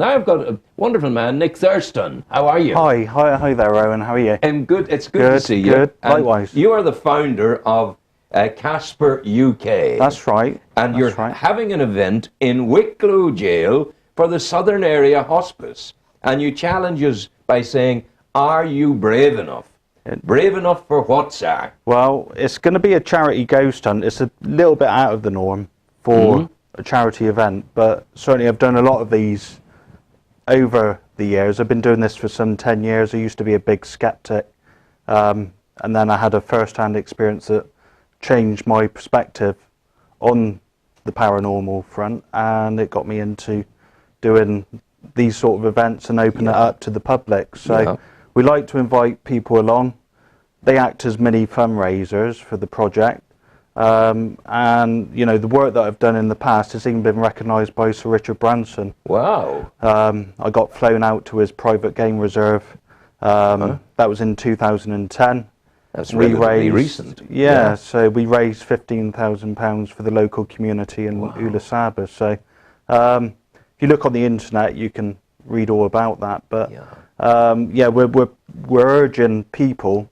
Now I've got a wonderful man, Nick Thurston. How are you? Hi there, Rowan. How are you? I'm good. It's good to see you. Good. And likewise. you are the founder of Casper UK. That's right. And you're having an event in Wicklow Jail for the Southern Area Hospice. And you challenge us by saying, are you brave enough? Brave enough for what, sir? Well, it's going to be a charity ghost hunt. It's a little bit out of the norm for a charity event, but certainly I've done a lot of these over the years. I've been doing this for some 10 years. I used to be a big skeptic, and then I had a first-hand experience that changed my perspective on the paranormal front, and it got me into doing these sort of events and open it up to the public. So we like to invite people along. They act as mini fundraisers for the project. And you know, the work that I've done in the past has even been recognised by Sir Richard Branson. Wow. I got flown out to his private game reserve. That was in 2010. That's relatively recent. Yeah, so we raised £15,000 for the local community in Ulasaba. So if you look on the internet, you can read all about that. But we're urging people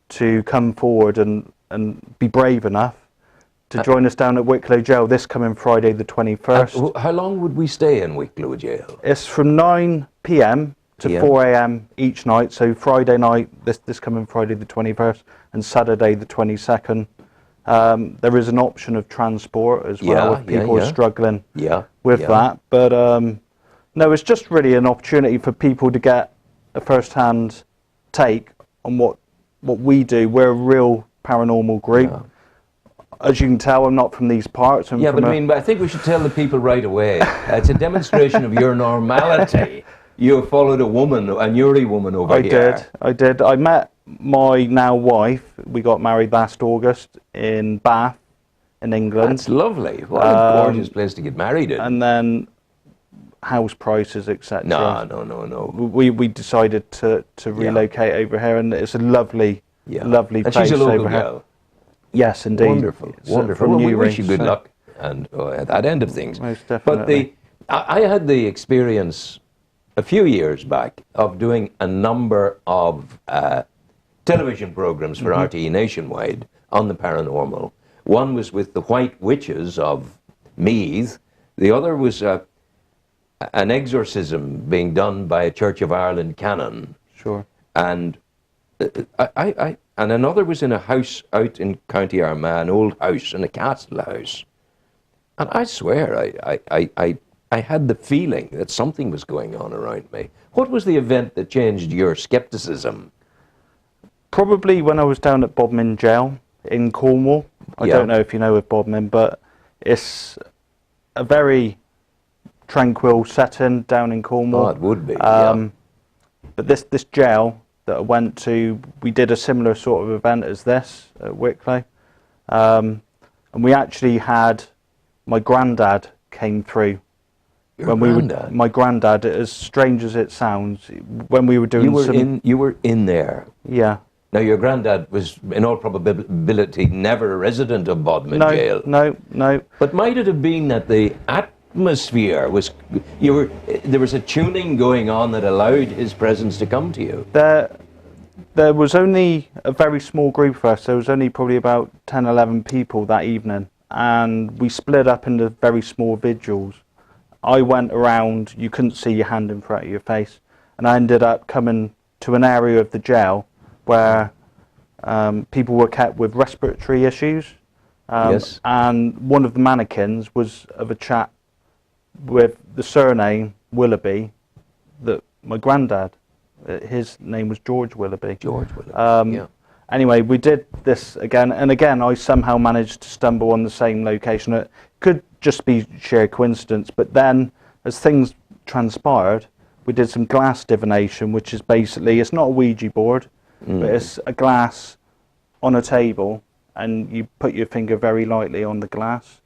to come forward and be brave enough to join us down at Wicklow Jail this coming Friday the 21st. How long would we stay in Wicklow Jail? It's from 9 p.m. to 4 a.m. each night. So Friday night, this coming Friday the 21st, and Saturday the 22nd. There is an option of transport as well if people are struggling with that. But no, it's just really an opportunity for people to get a first-hand take on what we do. We're a real paranormal group. As you can tell, I'm not from these parts. But I think we should tell the people right away. It's a demonstration of your normality. You followed a Newry woman over here. I did. I met my now wife. We got married last August in Bath, in England. That's lovely. What a gorgeous place to get married in. And then house prices, etc. No. We decided to relocate over here, and it's a lovely place. And she's a local girl. Yes, indeed. Wonderful. Well, we wish you good luck and at that end of things. Most definitely. But I had the experience a few years back of doing a number of television programs for RTE Nationwide on the paranormal. One was with the White Witches of Meath. The other was an exorcism being done by a Church of Ireland canon. Sure. And and another was in a house out in County Armagh, an old house, in a castle house. And I swear, I had the feeling that something was going on around me. What was the event that changed your skepticism? Probably when I was down at Bodmin Jail in Cornwall. I don't know if you know of Bodmin, but it's a very tranquil setting down in Cornwall. Oh, it would be, But this jail that I went to, we did a similar sort of event as this at Wicklow. And we actually had, my granddad came through. My granddad, as strange as it sounds, when we were doing You were in there? Yeah. Now, your granddad was, in all probability, never a resident of Bodmin Jail. No. But might it have been that the atmosphere was, there was a tuning going on that allowed his presence to come to you? There was only a very small group of us. There was only probably about 10, 11 people that evening. And we split up into very small vigils. I went around, you couldn't see your hand in front of your face. And I ended up coming to an area of the jail where people were kept with respiratory issues. And one of the mannequins was of a chap with the surname Willoughby, that my granddad, his name was George Willoughby. George Willoughby, Anyway, we did this again, and again I somehow managed to stumble on the same location. It could just be sheer coincidence, but then as things transpired, we did some glass divination, which is basically, it's not a Ouija board, but it's a glass on a table, and you put your finger very lightly on the glass,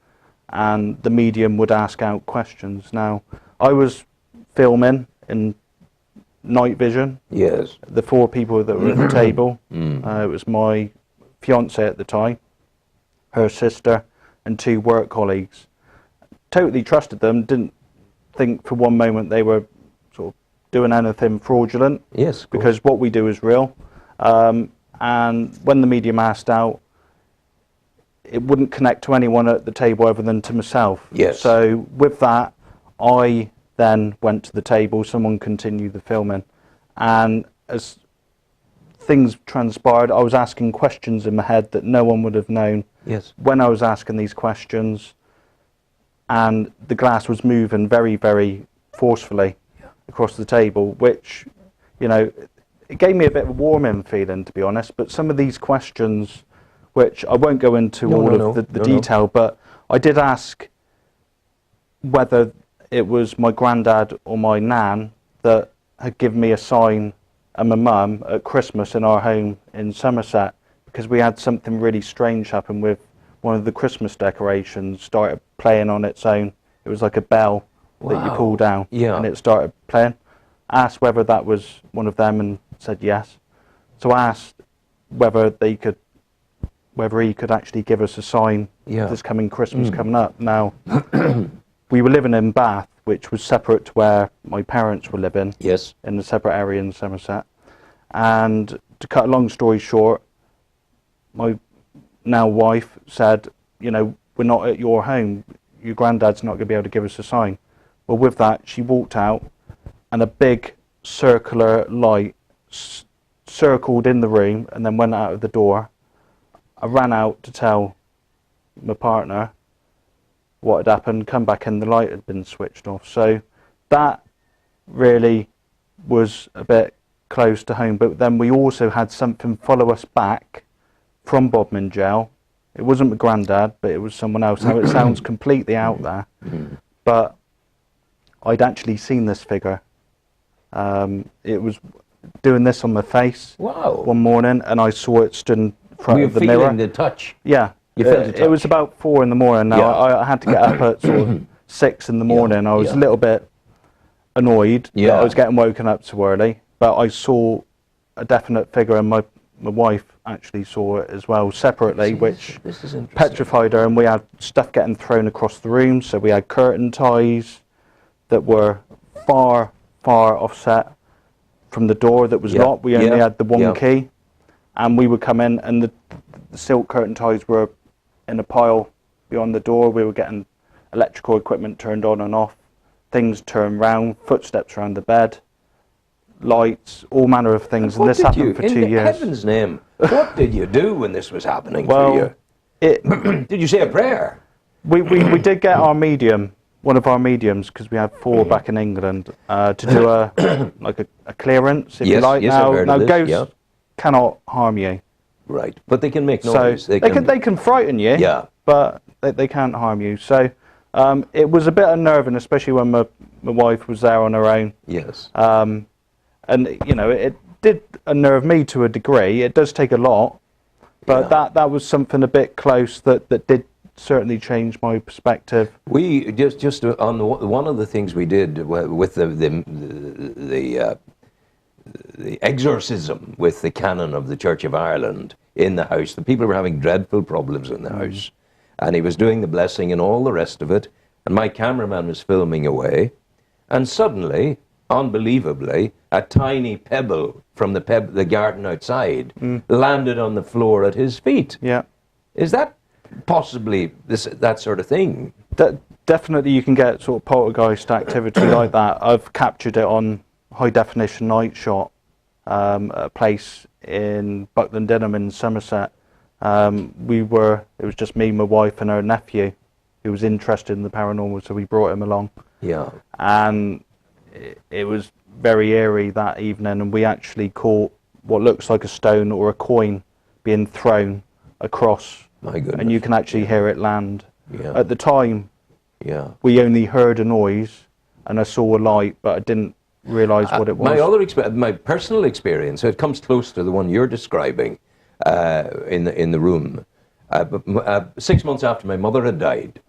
and the medium would ask out questions. Now, I was filming in night vision. Yes. The four people that were at the table. It was my fiance at the time, her sister, and two work colleagues. Totally trusted them. Didn't think for one moment they were sort of doing anything fraudulent. Yes, because what we do is real. And when the medium asked out, it wouldn't connect to anyone at the table other than to myself. Yes. So with that, I then went to the table, someone continued the filming, and as things transpired, I was asking questions in my head that no one would have known. Yes. When I was asking these questions, and the glass was moving very, very forcefully across the table, which, you know, it gave me a bit of a warming feeling, to be honest. But some of these questions, which I won't go into the detail, but I did ask whether it was my granddad or my nan that had given me a sign, and my mum at Christmas in our home in Somerset, because we had something really strange happen with one of the Christmas decorations started playing on its own. It was like a bell that you pull down, and it started playing. Asked whether that was one of them, and said yes. So I asked whether he could actually give us a sign this coming Christmas coming up. Now, we were living in Bath, which was separate to where my parents were living. Yes. In a separate area in Somerset. And to cut a long story short, my now wife said, you know, we're not at your home. Your granddad's not going to be able to give us a sign. Well, with that, she walked out, and a big circular light circled in the room and then went out of the door. I ran out to tell my partner what had happened, come back in, the light had been switched off. So that really was a bit close to home. But then we also had something follow us back from Bodmin Jail. It wasn't my granddad, but it was someone else. Now it sounds completely out there, but I'd actually seen this figure. It was doing this on my face one morning, and I saw it stood in front of the mirror. Were you feeling the touch? Yeah. You felt the touch? It was about 4 in the morning. Now I had to get up at sort of 6 in the morning. I was a little bit annoyed that I was getting woken up too early, but I saw a definite figure, and my wife actually saw it as well separately, which petrified her. And we had stuff getting thrown across the room, so we had curtain ties that were far offset from the door that was locked. We only had the one key, and we would come in, and the silk curtain ties were in a pile beyond the door. We were getting electrical equipment turned on and off, things turned round, footsteps around the bed, lights, all manner of things. And this happened for 2 years. In heaven's name, what did you do when this was happening to you? Did you say a prayer? We did get our medium, one of our mediums, because we had 4 back in England, to do a clearance, if you like. Now ghosts cannot harm you. Right, but they can make noise. So they can frighten you, but they can't harm you. So it was a bit unnerving, especially when my wife was there on her own. Yes. And, you know, it did unnerve me to a degree. It does take a lot, but that was something a bit close that did certainly change my perspective. We just on one of the things we did with the exorcism with the canon of the Church of Ireland in the house. The people were having dreadful problems in the house, and he was doing the blessing and all the rest of it, and my cameraman was filming away, and suddenly, unbelievably, a tiny pebble from the garden outside landed on the floor at his feet. Yeah. Is that possibly that sort of thing? Definitely you can get sort of poltergeist activity like that. I've captured it on high definition night shot at a place in Buckland Dinham in Somerset. It was just me, my wife and her nephew who was interested in the paranormal, so we brought him along. Yeah. And it was very eerie that evening, and we actually caught what looks like a stone or a coin being thrown across. My goodness. And you can actually hear it land. Yeah. At the time, we only heard a noise and I saw a light, but I didn't realise what it was. My personal experience, it comes close to the one you're describing in the room. 6 months after my mother had died,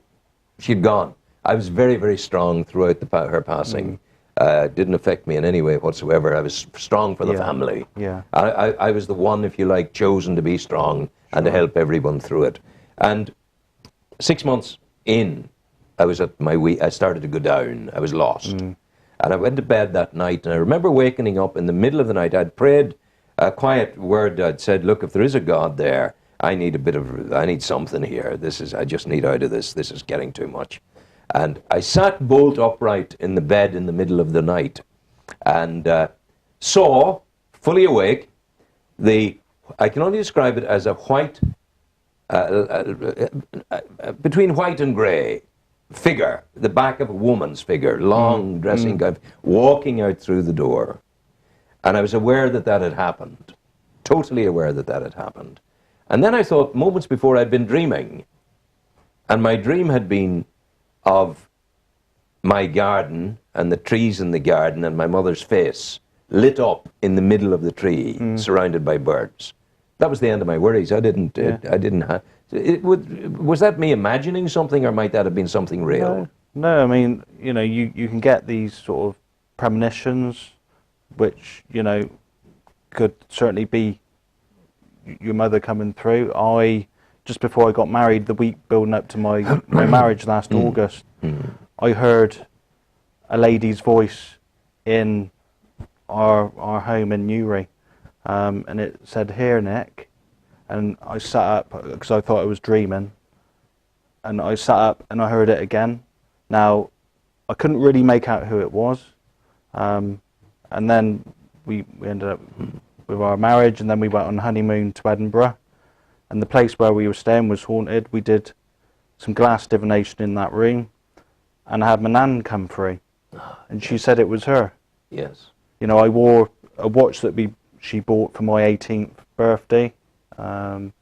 she'd gone. I was very, very strong throughout her passing. Didn't affect me in any way whatsoever. I was strong for the family. Yeah. I was the one, if you like, chosen to be strong and to help everyone through it. And 6 months in, I was at I started to go down. I was lost. And I went to bed that night, and I remember waking up in the middle of the night. I'd prayed a quiet word. I'd said, look, if there is a God there, I need something here. I just need out of this. This is getting too much. And I sat bolt upright in the bed in the middle of the night and saw, fully awake, I can only describe it as a white, between white and grey figure, the back of a woman's figure, long dressing gown, walking out through the door. And I was aware that that had happened, totally aware that that had happened. And then I thought, moments before, I'd been dreaming. And my dream had been of my garden and the trees in the garden and my mother's face lit up in the middle of the tree, surrounded by birds. That was the end of my worries. I didn't have... Was that me imagining something, or might that have been something real? No, I mean, you know, you can get these sort of premonitions, which, you know, could certainly be your mother coming through. Just before I got married, the week building up to my marriage last August, I heard a lady's voice in our home in Newry, and it said, "Here, Nick." And I sat up because I thought I was dreaming, and I sat up and I heard it again. Now, I couldn't really make out who it was, and then we ended up with our marriage, and then we went on honeymoon to Edinburgh, and the place where we were staying was haunted. We did some glass divination in that room, and I had my nan come through, and she said it was her. Yes. You know, I wore a watch that she bought for my 18th birthday, and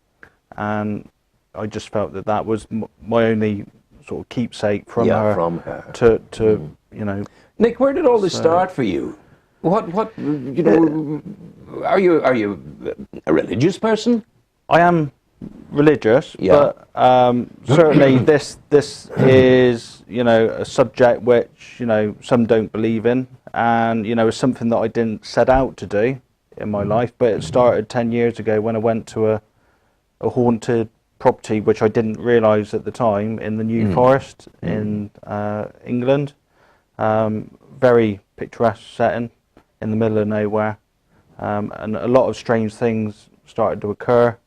I just felt that was my only sort of keepsake from her. To you know. Nick, where did all this start for you? What you know? Are you a religious person? I am religious, but certainly this is, you know, a subject which, you know, some don't believe in, and, you know, it's something that I didn't set out to do in my life, but it started 10 years ago when I went to a haunted property, which I didn't realise at the time, in the New Forest in England. Very picturesque setting in the middle of nowhere, and a lot of strange things started to occur.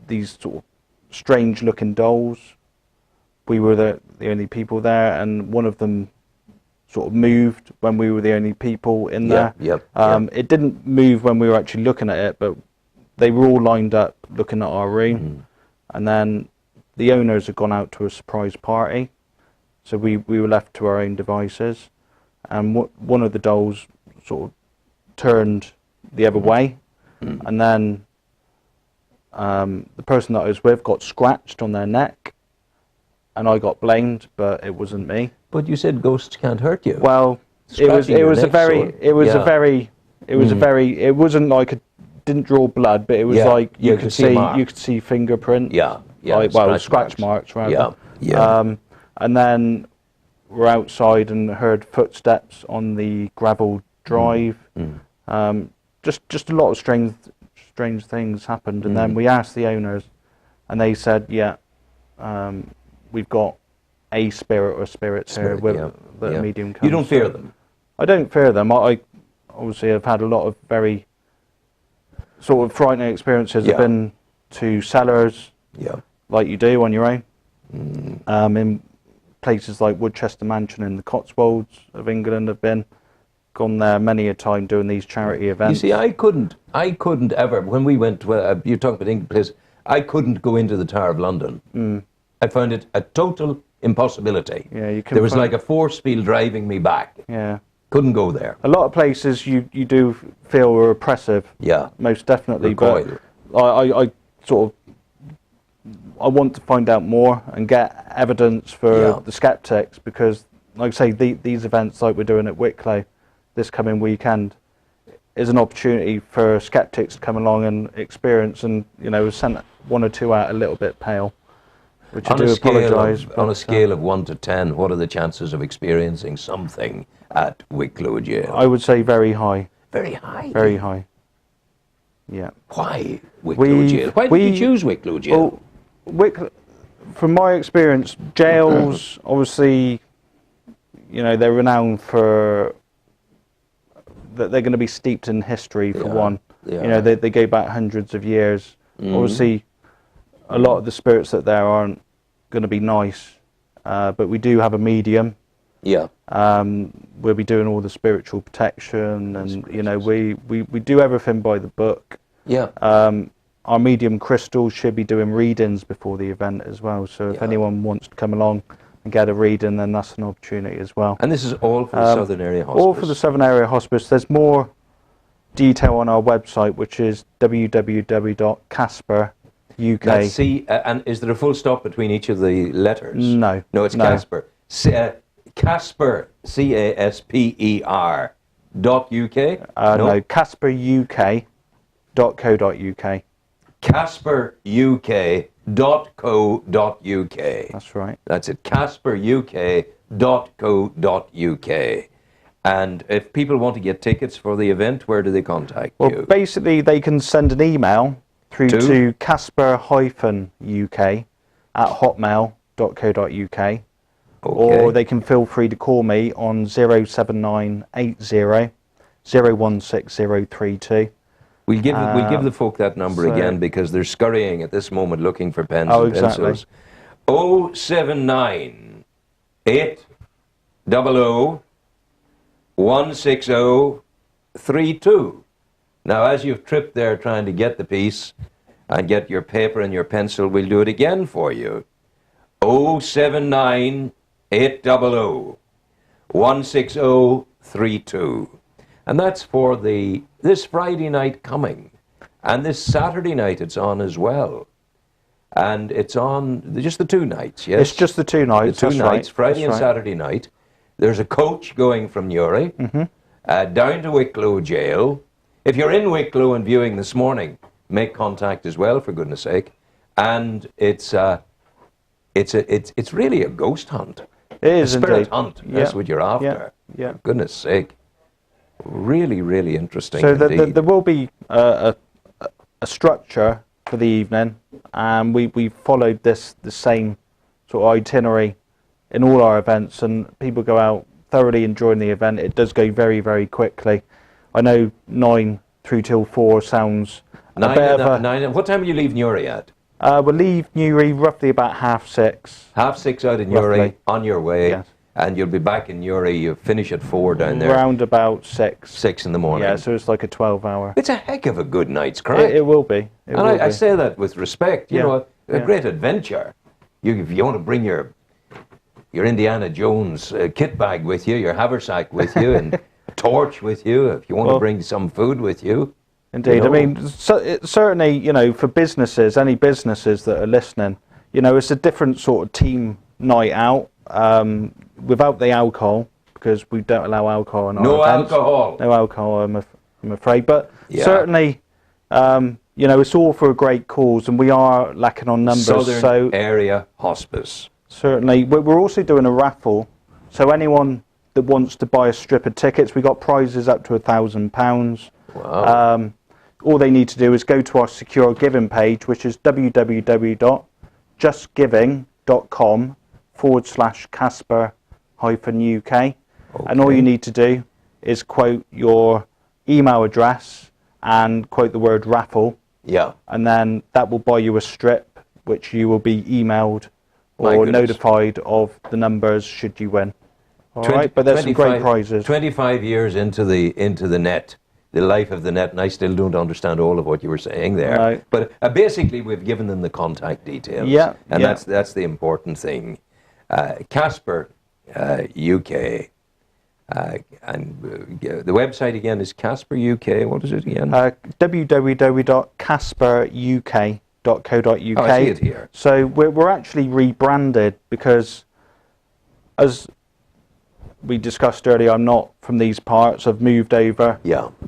These sort of strange looking dolls. We were the only people there, and one of them sort of moved when we were the only people in there. It didn't move when we were actually looking at it, but they were all lined up looking at our room. And then the owners had gone out to a surprise party, so we were left to our own devices, and one of the dolls sort of turned the other way, and then the person that I was with got scratched on their neck, and I got blamed, but it wasn't me. But you said ghosts can't hurt you. Well, it wasn't like it didn't draw blood, but it was like you could see fingerprints. Scratch marks rather. And then we're outside and heard footsteps on the gravel drive. Just a lot of strange things happened, and then we asked the owners, and they said, we've got a spirit or spirits here with the medium comes. You don't fear them? I don't fear them. I obviously have had a lot of very sort of frightening experiences. I've been to cellars, like you do on your own, in places like Woodchester Mansion in the Cotswolds of England. I've gone there many a time doing these charity events. You see, I couldn't ever, when we went to, you talk about England place, I couldn't go into the Tower of London. I found it a total impossibility. There was like a force field driving me back. Couldn't go there. A lot of places you do feel are oppressive. Most definitely. Recoil. But I sort of, I want to find out more and get evidence for the skeptics, because, like I say, these events like we're doing at Wicklow this coming weekend is an opportunity for skeptics to come along and experience, and, you know, sent one or two out a little bit pale, which I do apologise. On a scale of 1 to 10, what are the chances of experiencing something at Wicklow Jail? I would say very high. Very high? Very high. Yeah. Why Wicklow Jail? Why did you choose Wicklow Jail? Well, from my experience, jails, obviously, you know, they're renowned for that they're going to be steeped in history for one. You know, they go back hundreds of years. Obviously, a lot of the spirits that there aren't going to be nice, but we do have a medium. Yeah. We'll be doing all the spiritual protection, and you know, we do everything by the book. Yeah. Our medium Crystal should be doing readings before the event as well. So if anyone wants to come along and get a reading, then that's an opportunity as well. And this is all for the Southern Area Hospice? All for the Southern Area Hospice. There's more detail on our website, which is www.casper.uk. That's and is there a full stop between each of the letters? No. No, it's Casper. Casper, CASPER .uk? No, CasperUK.co.uk. CasperUK.co.uk. That's right. That's it, CasperUK.co.uk. And if people want to get tickets for the event, where do they contact you? Well, basically, they can send an email through to casper-uk@hotmail.co.uk. Or they can feel free to call me on 07980 016032. We'll give the folk that number again, because they're scurrying at this moment looking for pens and pencils. 079 800 16032. Now, as you've tripped there trying to get the piece and get your paper and your pencil, we'll do it again for you. 079 800 16032. And that's for this Friday night coming. And this Saturday night it's on as well. And it's on just the 2 nights, yes? It's just the 2 nights. The 2 nights, Friday and Saturday night. There's a coach going from Newry down to Wicklow Jail. If you're in Wicklow and viewing this morning, make contact as well, for goodness sake. And it's really a ghost hunt. It is a spirit indeed. hunt. That's what you're after. Yeah. For goodness sake. Really, really interesting. So there will be a structure for the evening, and we followed the same sort of itinerary in all our events, and people go out thoroughly enjoying the event. It does go very, very quickly. I know 9 through till 4 sounds a bit of a... 9. What time will you leave Newry at? We'll leave Newry roughly about 6:30. 6:30 out of Newry, roughly. On your way, Yes. and you'll be back in Newry. You finish at 4 down there. Round about 6. 6 in the morning. Yeah, so it's like a 12-hour. It's a heck of a good night's crack. It will be. I say that with respect. You know, a Yeah. great adventure. If you want to bring your Indiana Jones kit bag with you, your haversack with you, and a torch with you, if you want to bring some food with you. Indeed. You know. I mean, certainly, you know, for businesses, any businesses that are listening, you know, it's a different sort of team night out without the alcohol, because we don't allow alcohol in our events. Alcohol. No alcohol, I'm afraid. But certainly, you know, it's all for a great cause, and we are lacking on numbers. Southern Area Hospice. Certainly. We're also doing a raffle, so anyone that wants to buy a strip of tickets, we got prizes up to £1,000. Wow. All they need to do is go to our secure giving page, which is www.justgiving.com/Casper-UK. And all you need to do is quote your email address and quote the word raffle. Yeah. And then that will buy you a strip, which you will be emailed or notified of the numbers should you win. All right, but there's some great prizes. 25 years into the net, the life of the net, and I still don't understand all of what you were saying there. Right. But basically, we've given them the contact details. Yeah. And that's the important thing. Casper UK. And the website again is Casper UK. What is it again? www.casperuk.co.uk. Oh, I see it here. So we're actually rebranded because, as we discussed earlier, I'm not from these parts. I've moved over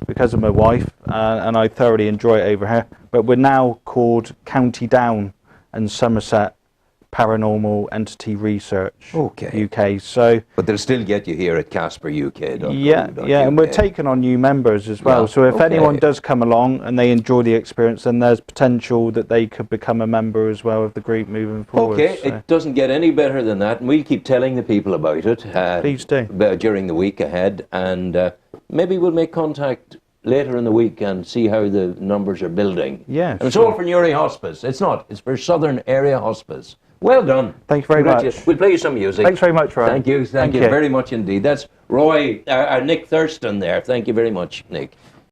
because of my wife, and I thoroughly enjoy it over here. But we're now called County Down and Somerset Paranormal Entity Research Okay. UK. So But they'll still get you here at CasperUK.com. yeah, and we're taking on new members as well. Yeah, So if okay. anyone does come along and they enjoy the experience, then there's potential that they could become a member as well of the group moving forward. Okay, So it doesn't get any better than that, and we'll keep telling the people about it. Please do. During the week ahead, and maybe we'll make contact later in the week and see how the numbers are building. Yeah, And it's sure. all for Newry Hospice. It's not. It's for Southern Area Hospice. Well done. Thank you very much. We'll play you some music. Thanks very much, Ryan. Thank you. Thank you very much indeed. That's Nick Thurston there. Thank you very much, Nick.